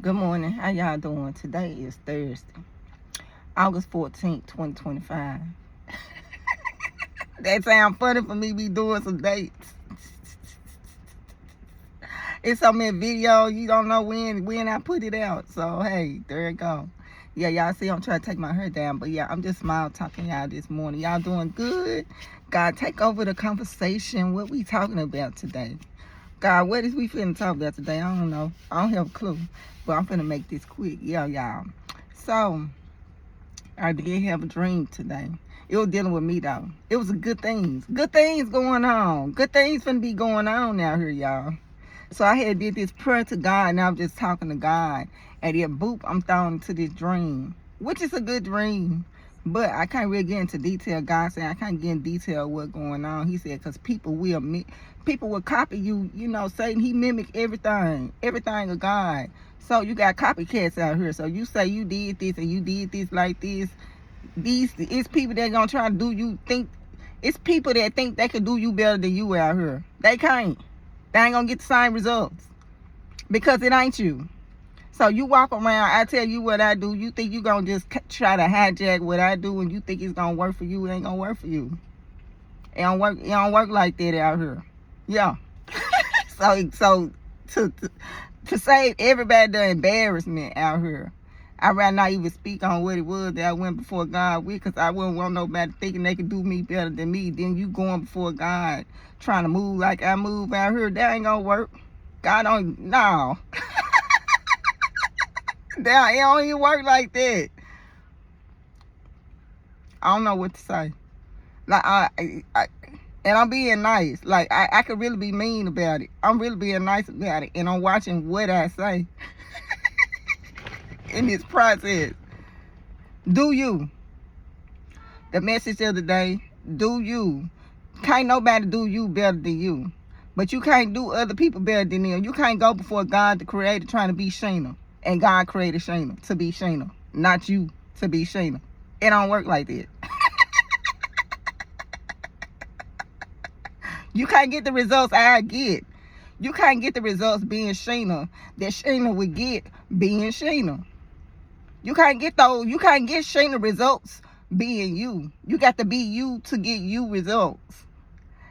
Good morning. How y'all doing? Today is Thursday, August 14th, 2025. That sound funny for me be doing some dates. It's so many videos, you don't know when I put it out. So, hey, there it go. Yeah, y'all see I'm trying to take my hair down. But, yeah, I'm just smile talking y'all this morning. Y'all doing good? God, take over the conversation. What we talking about today? God, what is we finna talk about today? I don't know. I don't have a clue. But I'm finna make this quick. Yeah, y'all. So, I did have a dream today. It was dealing with me, though. It was good things. Good things going on. Good things finna be going on out here, y'all. So I had did this prayer to God, and I was just talking to God. And then, boop, I'm thrown into this dream, which is a good dream. But I can't really get into detail. God said I can't get in detail what's going on. He said, because people will copy you. You know, Satan, he mimic everything of God. So you got copycats out here. So you say you did this and you did this like this. It's people that gonna try to do you think. It's people that think they can do you better than you out here. They can't. They ain't gonna get the same results because it ain't you. So you walk around, I tell you what I do, you think you gonna just try to hijack what I do and you think it's gonna work for you. It ain't gonna work for you. It don't work like that out here. Yeah. So to save everybody the embarrassment out here, I'd rather not even speak on what it was that I went before God with, because I wouldn't want nobody thinking they could do me better than me. Then you going before God trying to move like I move out here. That ain't gonna work. God don't, no. That, it don't even work like that. I don't know what to say. Like, and I'm being nice. Like, I could really be mean about it. I'm really being nice about it. And I'm watching what I say in this process. Do you? The message of the day, do you. Can't nobody do you better than you. But you can't do other people better than them. You can't go before God, the creator, trying to be Shayna. And God created Shayna to be Shayna, not you to be Shayna. It don't work like that. You can't get the results I get. You can't get the results being Shayna that Shayna would get being Shayna. You can't get those. You can't get Shayna results being you. You got to be you to get you results.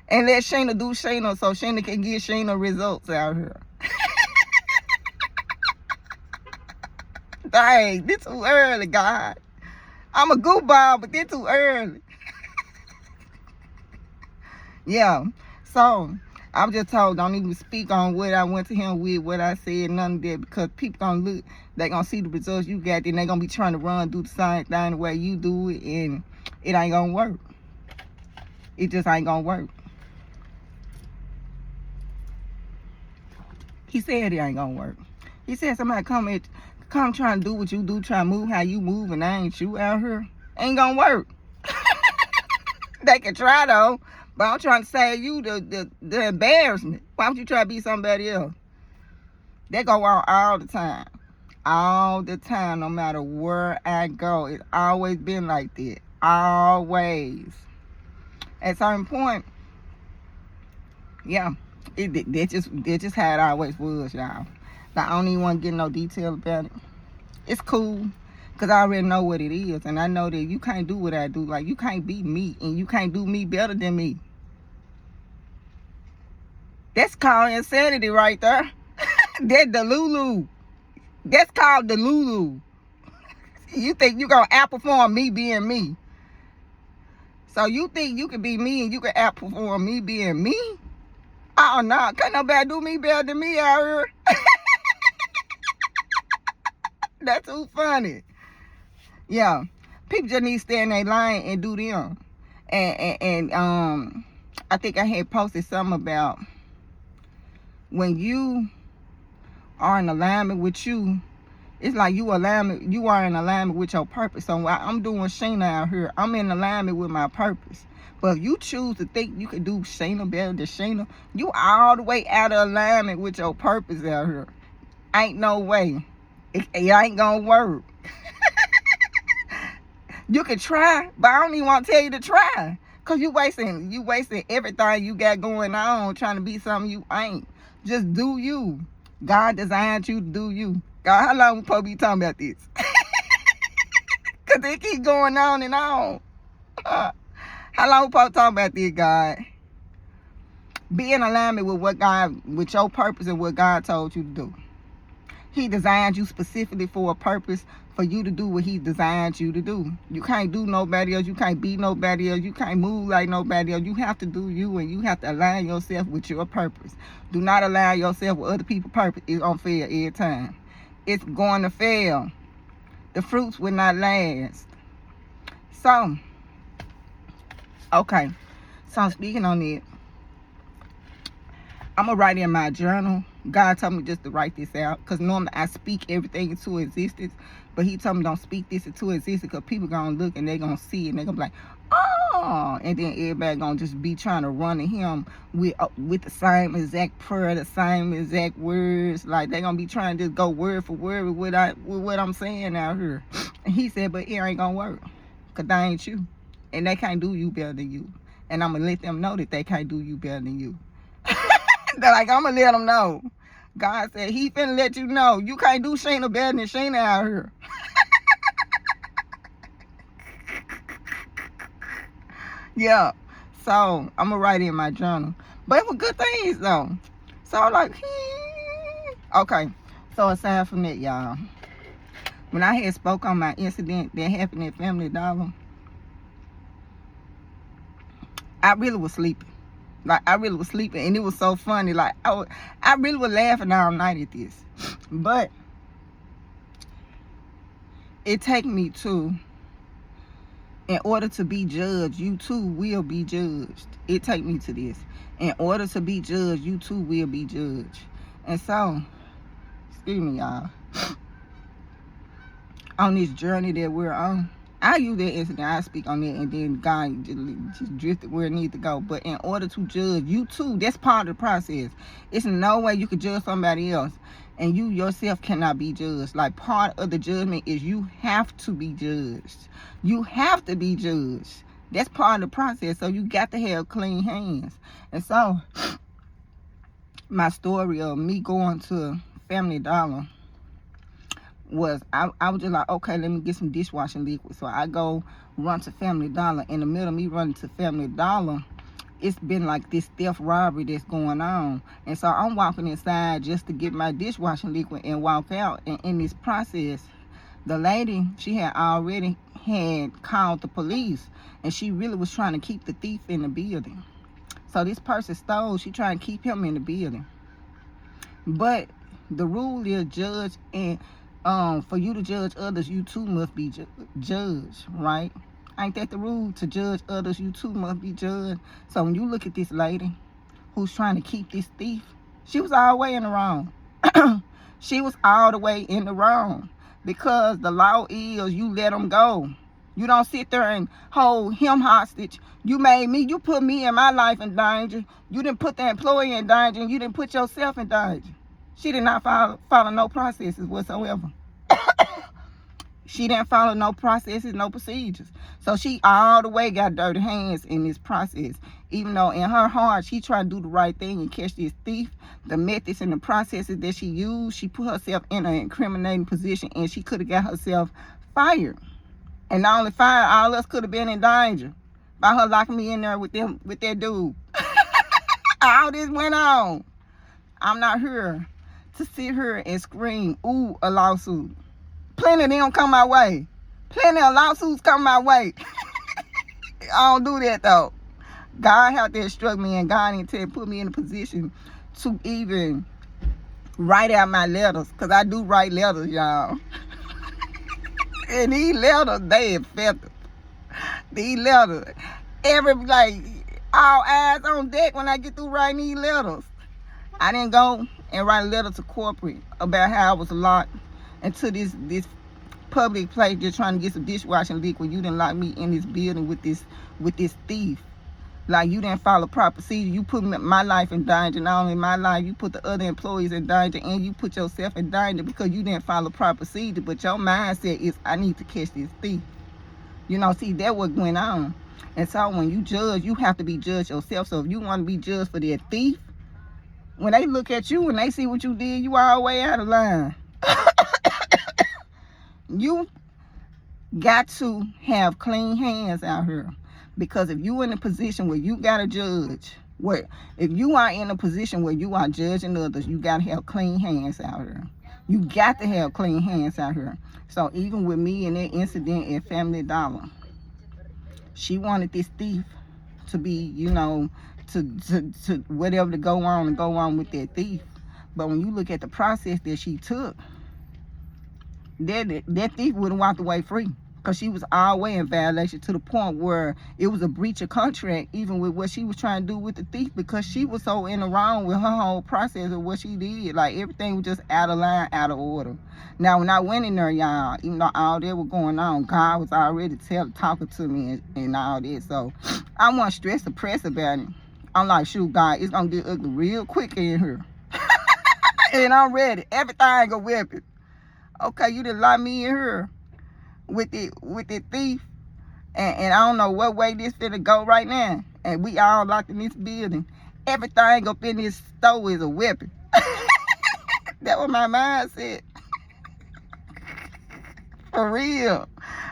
And let Shayna do Shayna so Shayna can get Shayna results out here. Dang, this too early, God. I'm a goofball, but this too early. Yeah. So I'm just told don't even speak on what I went to him with, what I said, none of that, because people gonna look, they gonna see the results you got, then they gonna be trying to do the same thing the way you do it, and it ain't gonna work. It just ain't gonna work. He said it ain't gonna work. He said somebody come trying to do what you do, try to move how you move, and I ain't you out here. Ain't gonna work. They can try though, but I'm trying to save you the embarrassment. Why don't you try to be somebody else? That go on all the time. All the time, no matter where I go. It's always been like that. Always. At some point, yeah, that's just how it always was, y'all. I don't even want to get no detail about it. It's cool, because I already know what it is, and I know that you can't do what I do. Like, you can't be me, and you can't do me better than me. That's called insanity right there. That's the Lulu. That's called the Lulu. You think you gonna outperform me being me? So you think you can be me and you can outperform me being me? Oh no, can't nobody do me better than me out here. That's too funny. Yeah, people just need to stay in their line and do them. And I think I had posted something about when you are in alignment with you. It's like you are in alignment with your purpose. So while I'm doing Shayna out here, I'm in alignment with my purpose. But if you choose to think you can do Shayna better than Shayna, you all the way out of alignment with your purpose out here. Ain't no way. It ain't gonna work. You can try, but I don't even want to tell you to try. Cause you wasting everything you got going on trying to be something you ain't. Just do you. God designed you to do you. God, how long we supposed to be talking about this? Because it keep going on and on. How long we supposed to talk about this, God? Be in alignment with what God, with your purpose and what God told you to do. He designed you specifically for a purpose, for you to do what he designed you to do. You can't do nobody else. You can't be nobody else. You can't move like nobody else. You have to do you, and you have to align yourself with your purpose. Do not align yourself with other people's purpose. It's gonna fail every time. It's going to fail. The fruits will not last. So, okay. So speaking on it, I'm going to write in my journal. God told me just to write this out. Because normally I speak everything into existence. But he told me don't speak this into existence. Because people going to look and they going to see it. And they going to be like, oh. And then everybody going to just be trying to run to him with the same exact prayer, the same exact words. Like they going to be trying to just go word for word with what I'm saying out here. And he said, but it ain't going to work. Because they ain't you. And they can't do you better than you. And I'm going to let them know that they can't do you better than you. They're like, I'm going to let them know. God said he finna let you know. You can't do Shayna better than Shayna out here. Yeah. So, I'm going to write it in my journal. But it was good things, though. So, like, okay. So, aside from that, y'all, when I had spoke on my incident that happened at Family Dollar, I really was sleeping. Like, I really was sleeping, and it was so funny. Like, I really was laughing all night at this. But it take me to, in order to be judged, you too will be judged. It take me to this. In order to be judged, you too will be judged. And so, excuse me, y'all. On this journey that we're on, I use that incident, I speak on it, and then God just drifted where it needs to go. But in order to judge, you too, that's part of the process. It's no way you could judge somebody else, and you yourself cannot be judged. Like, part of the judgment is you have to be judged. You have to be judged. That's part of the process, so you got to have clean hands. And so, my story of me going to Family Dollar was I was just like, okay, let me get some dishwashing liquid. So I go run to Family Dollar. In the middle of me running to Family Dollar, it's been like this theft robbery that's going on. And so I'm walking inside just to get my dishwashing liquid and walk out. And in this process, the lady, she had already called the police, and she really was trying to keep the thief in the building. So this person stole, she trying to keep him in the building. But the rule is judge, and for you to judge others, you too must be judged, right? Ain't that the rule? To judge others, you too must be judged. So when you look at this lady who's trying to keep this thief, she was all the way in the wrong. She was all the way in the wrong, because the law is you let them go. You don't sit there and hold him hostage. You made me, you put me and my life in danger. You didn't put the employee in danger, and you didn't put yourself in danger. She did not follow no processes whatsoever. She didn't follow no processes, no procedures. So she all the way got dirty hands in this process. Even though in her heart, she tried to do the right thing and catch this thief. The methods and the processes that she used, she put herself in an incriminating position, and she could have got herself fired. And not only fired, all us could have been in danger by her locking me in there with that dude. All this went on. I'm not here to sit here and scream, ooh, a lawsuit. Plenty of them come my way. Plenty of lawsuits come my way. I don't do that, though. God had to instruct me, and God didn't put me in a position to even write out my letters, because I do write letters, y'all. And these letters, they effective. These letters, all eyes on deck when I get through writing these letters. I didn't go and write a letter to corporate about how I was locked into this public place just trying to get some dishwashing liquid. You didn't lock me in this building with this thief. Like, you didn't follow proper procedure. You put my life in danger. Not only my life, you put the other employees in danger, and you put yourself in danger because you didn't follow proper procedure. But your mindset is, I need to catch this thief. You know, see, that what went on. And so when you judge, you have to be judged yourself. So if you want to be judged for that thief, when they look at you and they see what you did, you all the way out of line. You got to have clean hands out here. Because if you in a position where you got to judge, if you are in a position where you are judging others, you got to have clean hands out here. You got to have clean hands out here. So even with me in that incident at Family Dollar, she wanted this thief to be, you know, to whatever to go on with that thief. But when you look at the process that she took, that thief would have walked away free, because she was all the way in violation to the point where it was a breach of contract, even with what she was trying to do with the thief, because she was so in the wrong with her whole process of what she did. Like, everything was just out of line, out of order. Now, when I went in there, y'all, even though all that was going on, God was already talking to me and all that. So I wasn't stressed or pressed about it. I'm like, shoot, God, it's going to get ugly real quick in here. And I'm ready. Everything a weapon. Okay, you done lock me in here with the thief, and I don't know what way this finna go right now. And we all locked in this building. Everything up in this store is a weapon. That was my mindset. For real.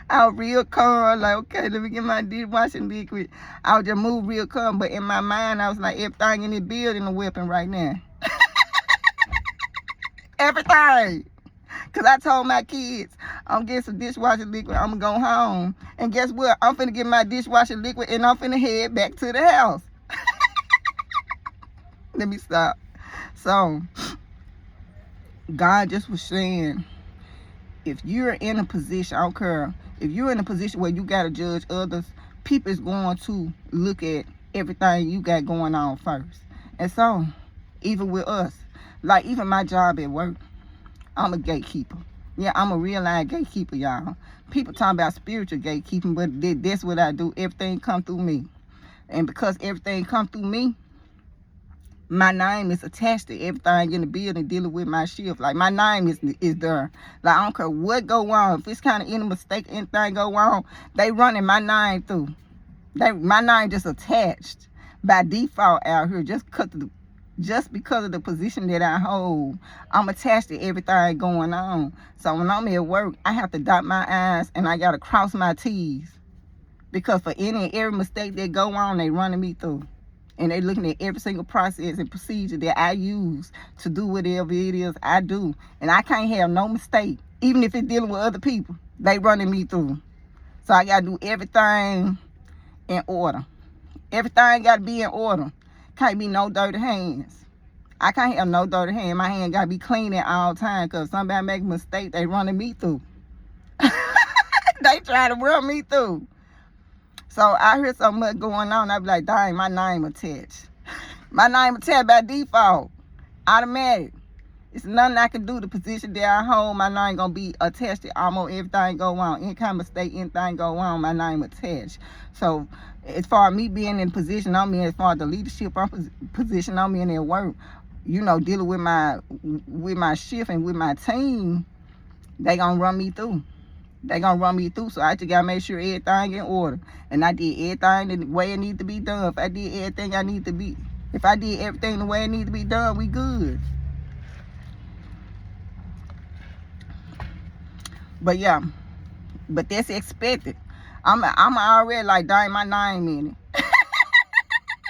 I was real calm, like, okay, let me get my dishwashing liquid. I would just move real calm, but in my mind, I was like, everything in this building a weapon right now. Everything. Because I told my kids, I'm getting some dishwashing liquid, I'm going to go home. And guess what? I'm finna get my dishwashing liquid and I'm finna head back to the house. Let me stop. So, God just was saying, if you're in a position, I don't care, if you're in a position where you got to judge others, people is going to look at everything you got going on first. And so, even with us, like even my job at work, I'm a gatekeeper. Yeah, I'm a real life gatekeeper, y'all. People talking about spiritual gatekeeping, but that's what I do. Everything come through me. And because everything come through me, my name is attached to everything in the building dealing with my shift. Like, my name is there. Like, I don't care what go on. If it's kind of any mistake, anything go on, they running my name through. My name just attached by default out here, just because of the position that I hold. I'm attached to everything going on. So when I'm at work, I have to dot my I's and I got to cross my T's. Because for any and every mistake that go on, they running me through. And they looking at every single process and procedure that I use to do whatever it is I do. And I can't have no mistake. Even if it's dealing with other people, they running me through. So I got to do everything in order. Everything got to be in order. Can't be no dirty hands. I can't have no dirty hand. My hand got to be clean at all times, because if somebody make a mistake, they running me through. They try to run me through. So I hear so much going on, I be like, dang, my name attached. My name attached by default. Automatic. It's nothing I can do. The position that I hold, my name gonna be attached to almost everything go on. Any kind of mistake, anything go on, my name attached. So as far as me being in the position I'm in, as far as the leadership position I'm in at work, you know, dealing with my shift and with my team, they gonna run me through. So I just gotta make sure everything in order. And I did everything the way it need to be done. If I did everything if I did everything the way it need to be done, we good. But yeah, but that's expected. I'm already like, dang, my name in it.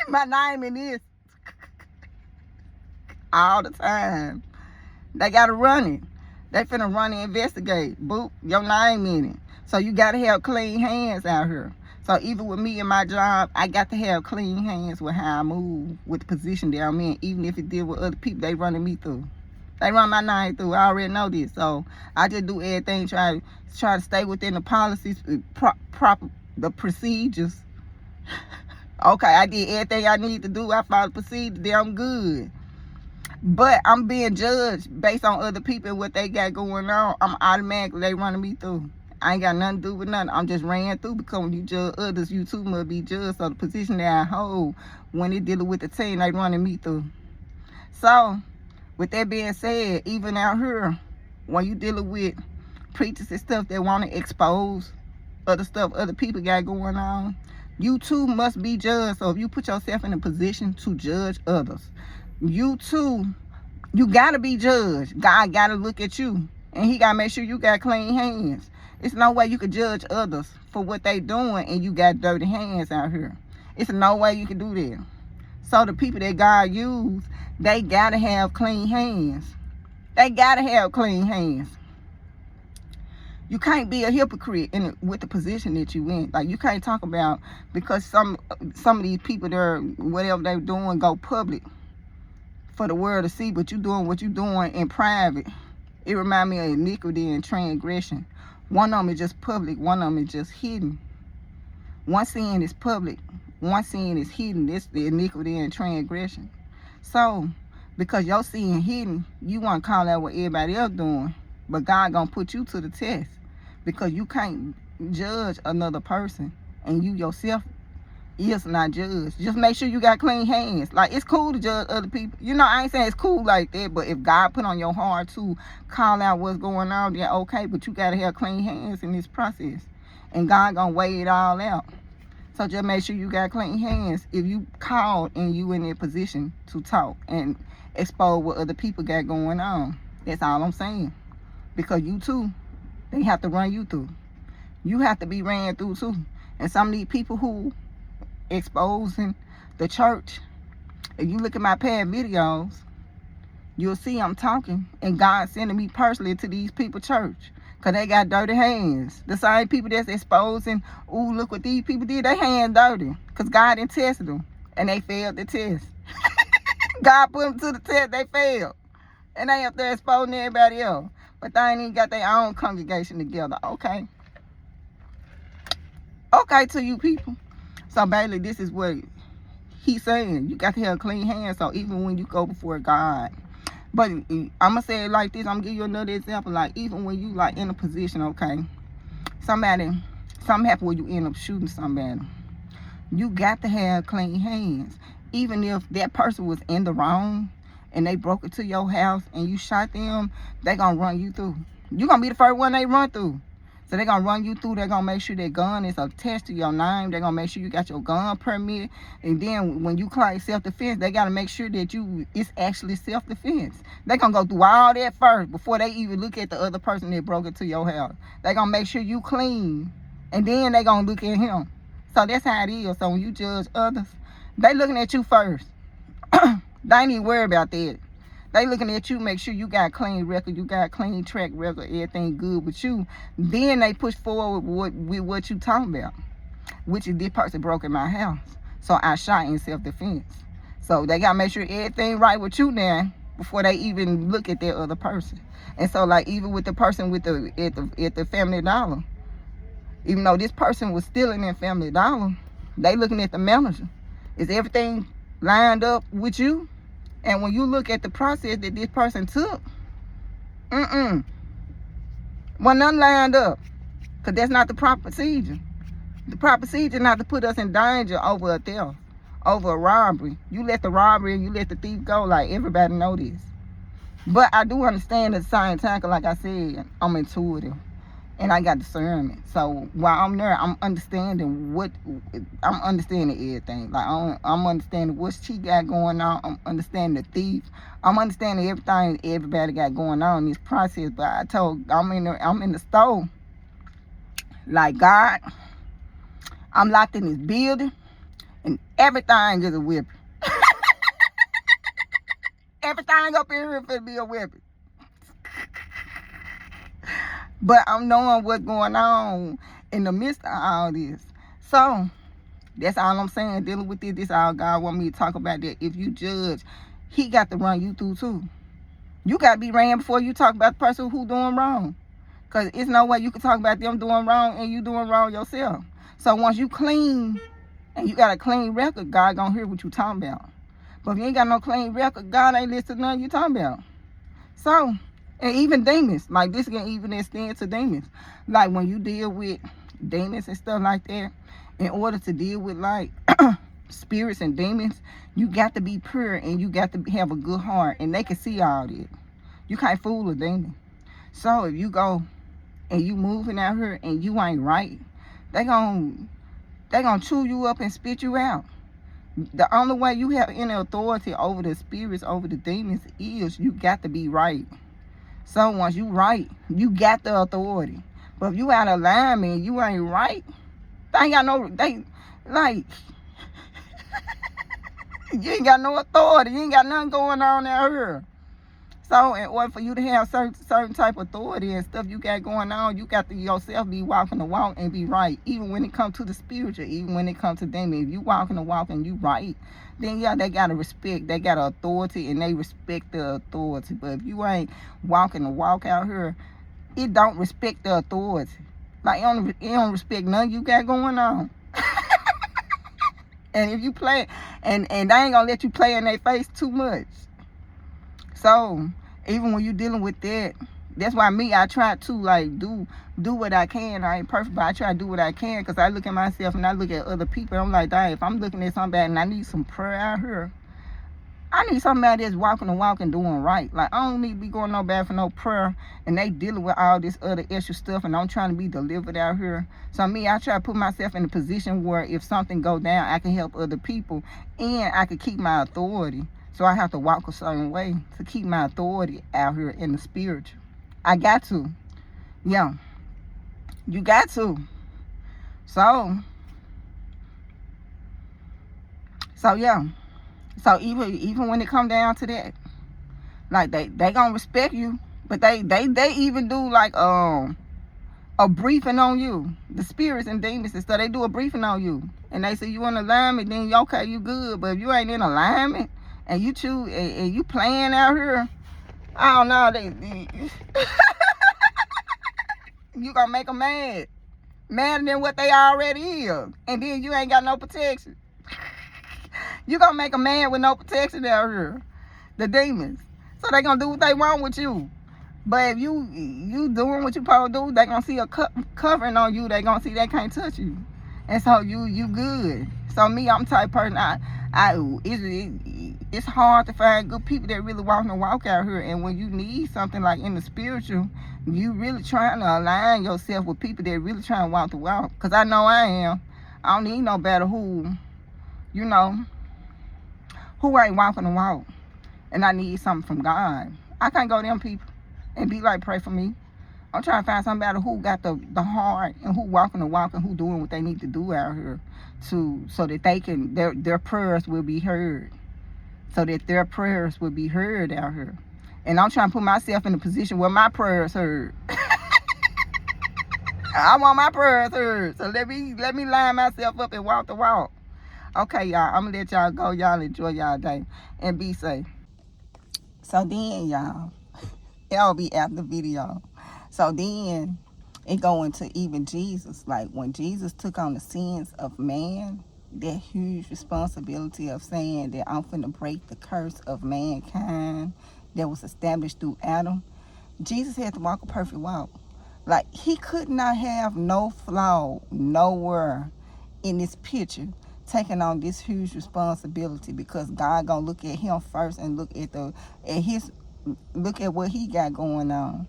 My name in this. All the time. They gotta run it. They finna run and investigate. Boop, your name in it. So you gotta have clean hands out here. So even with me and my job, I got to have clean hands with how I move, with the position that I'm in. Even if it deal with other people, they running me through. They run my name through. I already know this. So I just do everything, try to stay within the policies, the procedures. Okay, I did everything I need to do. I followed the procedure. Then I'm good. But I'm being judged based on other people and what they got going on. I'm automatically, they running me through. I ain't got nothing to do with nothing. I'm just ran through, because when you judge others, you too must be judged. So the position that I hold, when they dealing with the team, they running me through. So with that being said, even out here, when you dealing with preachers and stuff that want to expose other stuff other people got going on, you too must be judged. So if you put yourself in a position to judge others, you too, you gotta be judged. God gotta look at you. And he got to make sure you got clean hands. It's no way you could judge others for what they doing and you got dirty hands out here. It's no way you can do that. So the people that God use, they got to have clean hands. They got to have clean hands. You can't be a hypocrite with the position that you in. Like, you can't talk about, because some of these people, they're, whatever they're doing, go public for the world to see, but you doing what you doing in private. It reminds me of iniquity and transgression. One of them is just public, one of them is just hidden. One sin is public, one sin is hidden. It's the iniquity and transgression. So, because your sin hidden, you want to call out what everybody else doing, but God gonna put you to the test, because you can't judge another person, and you yourself is not judged. Just make sure you got clean hands. Like, it's cool to judge other people. You know, I ain't saying it's cool like that, but if God put on your heart to call out what's going on, then okay, but you got to have clean hands in this process. And God gonna weigh it all out. So just make sure you got clean hands if you called and you in a position to talk and expose what other people got going on. That's all I'm saying. Because you too, they have to run you through. You have to be ran through too. And some of these people who exposing the church, if you look at my past videos, you'll see I'm talking and God sending me personally to these people church, because they got dirty hands. The same people that's exposing, ooh, look what these people did, they hands dirty, because God didn't test them and they failed the test. God put them to the test, they failed, and they up there exposing everybody else, but they ain't even got their own congregation together. Okay to you people. So basically, this is what he's saying. You got to have clean hands. So even when you go before God, but I'm gonna say it like this. I'm gonna give you another example. Like, even when you like in a position, okay, something happened where you end up shooting somebody, you got to have clean hands. Even if that person was in the wrong and they broke into your house and you shot them, they gonna run you through. You gonna be the first one they run through. So they're going to run you through. They're going to make sure that gun is attached to your name. They're going to make sure you got your gun permit. And then when you claim self-defense, they got to make sure that it's actually self-defense. They're going to go through all that first before they even look at the other person that broke into your house. They're going to make sure you clean. And then they're going to look at him. So that's how it is. So when you judge others, they looking at you first. They ain't even worried about that. They looking at you, make sure you got a clean record, you got a clean track record, everything good with you. Then they push forward with what you talking about, which is this person broke in my house, so I shot in self-defense. So they got to make sure everything right with you now before they even look at that other person. And so, like, even with the person with at the Family Dollar, even though this person was stealing in Family Dollar, they looking at the manager. Is everything lined up with you? And when you look at the process that this person took, wasn't nothing lined up, because that's not the proper procedure. The proper procedure is not to put us in danger over a theft, over a robbery. You let the robbery and you let the thief go, like, everybody know this. But I do understand at the same time, 'cause like I said, I'm intuitive and I got discernment. So while I'm there, I'm understanding everything. Like, I'm understanding what she got going on. I'm understanding the thief. I'm understanding everything everybody got going on in this process. But I'm in the store. Like, God, I'm locked in this building, and everything is a weapon. Everything up in here finna be a weapon. But I'm knowing what's going on in the midst of all this. So that's all I'm saying. Dealing with this, this all God want me to talk about. That if you judge, he got to run you through too. You got to be ran before you talk about the person who doing wrong. Because it's no way you can talk about them doing wrong and you doing wrong yourself. So once you clean and you got a clean record, God gonna hear what you talking about. But if you ain't got no clean record, God ain't listening to nothing you talking about. So, and even demons, like, this can even extend to demons. Like, when you deal with demons and stuff like that, in order to deal with, like, spirits and demons, you got to be pure and you got to have a good heart, and they can see all that. You can't fool a demon. So if you go and you moving out here and you ain't right, they gonna chew you up and spit you out. The only way you have any authority over the spirits, over the demons, is you got to be right. So once you right, you got the authority. But if you out of alignment, you ain't right. They ain't got no, they, like, you ain't got no authority. You ain't got nothing going on out here. So in order for you to have certain type of authority and stuff you got going on, you got to yourself be walking the walk and be right. Even when it comes to the spiritual, even when it comes to them, if you walking the walk and you right, then yeah, they gotta respect. They got authority and they respect the authority. But if you ain't walking the walk out here, it don't respect the authority. Like it don't respect nothing you got going on. And if you play, and they ain't gonna let you play in their face too much. So even when you dealing with that, that's why I try to like do what I can. I ain't perfect, but I try to do what I can, because I look at myself and I look at other people. I'm like, dang, if I'm looking at somebody and I need some prayer out here, I need somebody that's walking the walk and doing right. Like, I don't need to be going no bad for no prayer, and they dealing with all this other extra stuff, and I'm trying to be delivered out here. So I try to put myself in a position where if something go down, I can help other people, and I can keep my authority. So I have to walk a certain way to keep my authority out here in the spiritual. I got to. Yeah. You got to. So yeah. So even when it come down to that, like they gonna respect you, but they even do like a briefing on you. The spirits and demons and stuff, they do a briefing on you, and they say you in alignment, then okay, you good. But if you ain't in alignment and you choose and you playing out here, I don't know, you gonna make them madder than what they already is, and then you ain't got no protection. You gonna make them mad with no protection out here, the demons. So they gonna do what they want with you. But if you doing what you supposed to do, they gonna see a covering on you. They gonna see they can't touch you, and so you good. So I'm the type of person. It's hard to find good people that really walk the walk out here. And when you need something like in the spiritual, you really trying to align yourself with people that really trying to walk the walk. Cause I know I am. I don't need no better who ain't walking the walk, and I need something from God. I can't go to them people and be like, pray for me. I'm trying to find somebody who got the heart and who walking the walk and who doing what they need to do out here, so that they can their prayers will be heard, so that their prayers will be heard out here. And I'm trying to put myself in a position where my prayers heard. I want my prayers heard, so let me line myself up and walk the walk. Okay, y'all, I'm gonna let y'all go. Y'all enjoy y'all day and be safe. So then, y'all, it'll be after the video. So then it go into even Jesus. Like when Jesus took on the sins of man, that huge responsibility of saying that I'm finna break the curse of mankind that was established through Adam. Jesus had to walk a perfect walk. Like he could not have no flaw nowhere in this picture, taking on this huge responsibility, because God gonna look at him first and look at what he got going on.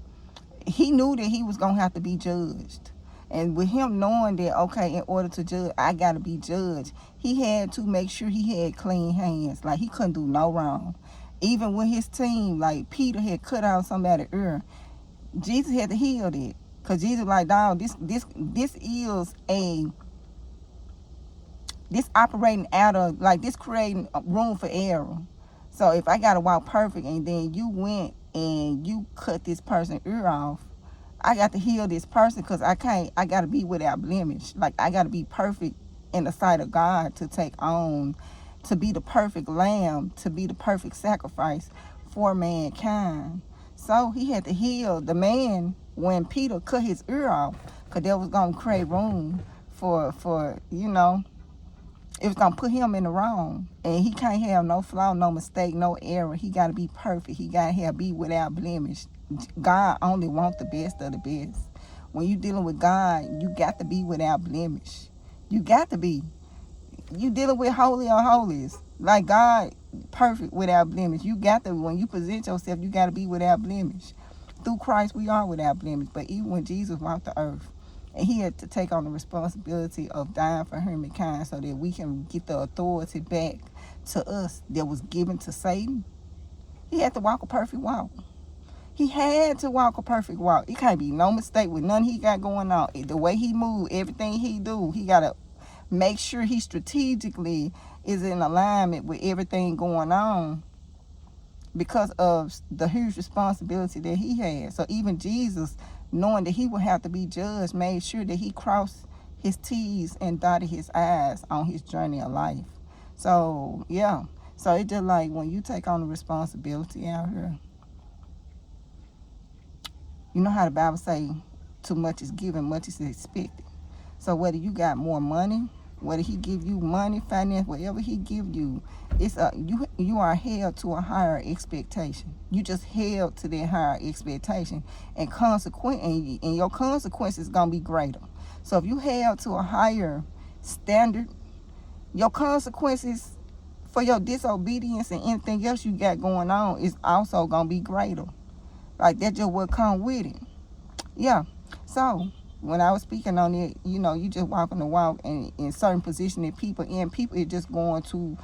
He knew that he was gonna have to be judged, and with him knowing that, okay, in order to judge, I gotta be judged, he had to make sure he had clean hands. Like he couldn't do no wrong. Even with his team, like Peter had cut out somebody's ear, Jesus had to heal that, because Jesus like, dog, this is this operating out of, like, this creating room for error. So if I gotta walk perfect and then you went and you cut this person's ear off, I got to heal this person, because I gotta be without blemish. Like I gotta be perfect in the sight of God to take on, to be the perfect lamb, to be the perfect sacrifice for mankind. So he had to heal the man when Peter cut his ear off, because that was gonna create room for it was gonna put him in the wrong, and he can't have no flaw, no mistake, no error. He gotta be perfect. He gotta be without blemish. God only wants the best of the best. When you dealing with God, you got to be without blemish. You got to be. You dealing with holy of holies, like God, perfect without blemish. You got to, when you present yourself, you got to be without blemish. Through Christ, we are without blemish. But even when Jesus walked the earth, and he had to take on the responsibility of dying for humankind so that we can get the authority back to us that was given to Satan, he had to walk a perfect walk. He had to walk a perfect walk. It can't be no mistake with none he got going on. The way he move, everything he do, he got to make sure he strategically is in alignment with everything going on because of the huge responsibility that he had. So even Jesus, knowing that he would have to be judged, made sure that he crossed his T's and dotted his I's on his journey of life. So, yeah. So it's just like when you take on the responsibility out here, you know how the Bible say, too much is given, much is expected. So whether you got more money, whether he give you money, finance, whatever he give you, it's you are held to a higher expectation. You just held to that higher expectation, and your consequences gonna be greater. So if you held to a higher standard, your consequences for your disobedience and anything else you got going on is also gonna be greater. Like that just what come with it. Yeah. So when I was speaking on it, you know, you just walking the walk, and in certain position that people is just going to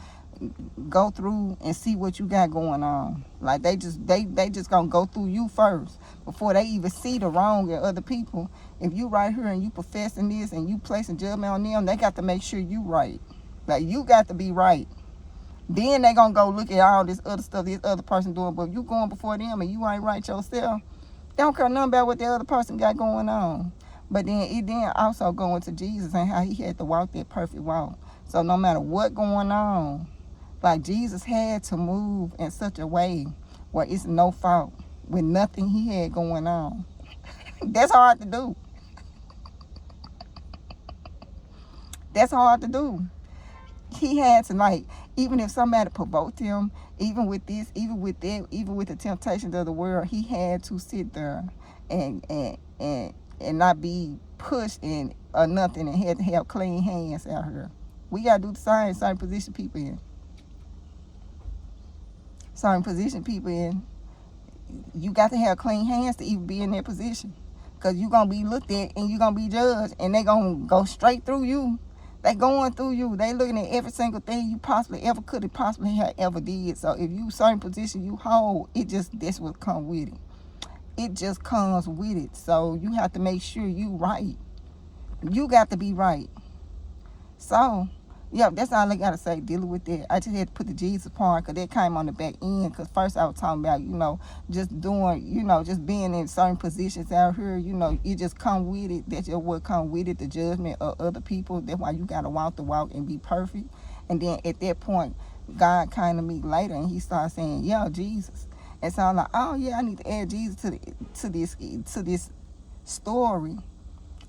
go through and see what you got going on. Like they just gonna go through you first before they even see the wrong in other people. If you right here and you professing this and you placing judgment on them, they got to make sure you right. Like you got to be right. Then they gonna go look at all this other stuff this other person doing. But if you going before them and you ain't right yourself, they don't care nothing about what the other person got going on. But then it then also going to Jesus and how he had to walk that perfect walk. So no matter what going on, like Jesus had to move in such a way where it's no fault with nothing he had going on. That's hard to do. That's hard to do. He had to, like, even if somebody provoked him, even with this, even with that, even with the temptations of the world, he had to sit there and not be pushed in or nothing, and had to have clean hands out here. We gotta do the same position people in. Certain position people in, you got to have clean hands to even be in that position. Because you're gonna be looked at and you're gonna be judged, and they gonna go straight through you. They going through you. They looking at every single thing you possibly ever could have possibly have ever did. So if you certain position you hold, that's what come with it. It just comes with it. So you have to make sure you right. You got to be right. So, yeah, that's all I got to say dealing with that. I just had to put the Jesus part because that came on the back end. Because first I was talking about, you know, just doing, you know, just being in certain positions out here, you know, it just come with it. That's just what come with it, the judgment of other people. That's why you got to walk the walk and be perfect. And then at that point, God came to me later and he started saying, yeah, Jesus. And so I'm like, oh, yeah, I need to add Jesus to this story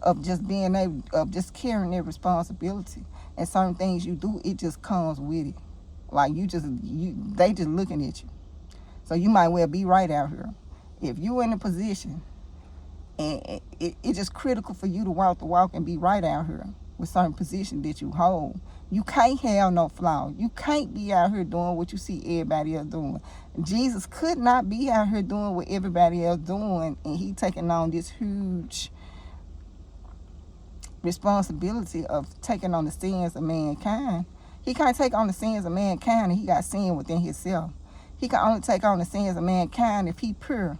of just being able, of just carrying their responsibility. And certain things you do, it just comes with it. Like they just looking at you. So you might well be right out here. If you in a position and it's just critical for you to walk the walk and be right out here with certain position that you hold. You can't have no flaw. You can't be out here doing what you see everybody else doing. Jesus could not be out here doing what everybody else doing, and he taking on this huge responsibility of taking on the sins of mankind. He can't take on the sins of mankind and he got sin within himself. He can only take on the sins of mankind if he pure.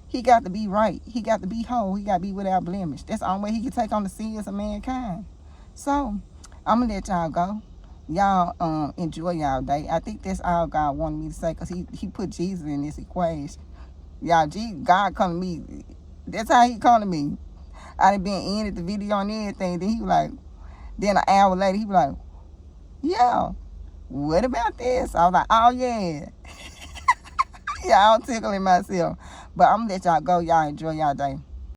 He got to be right. He got to be whole. He got to be without blemish. That's the only way he can take on the sins of mankind. So, I'm going to let y'all go. Y'all enjoy y'all day. I think that's all God wanted me to say because he put Jesus in this equation. Y'all, God come to me. That's how he come to me. I done been in at the video and everything. Then he was like, then an hour later, he was like, yeah, what about this? I was like, oh, yeah. Yeah, I'm tickling myself. But I'm going to let y'all go. Y'all enjoy y'all day.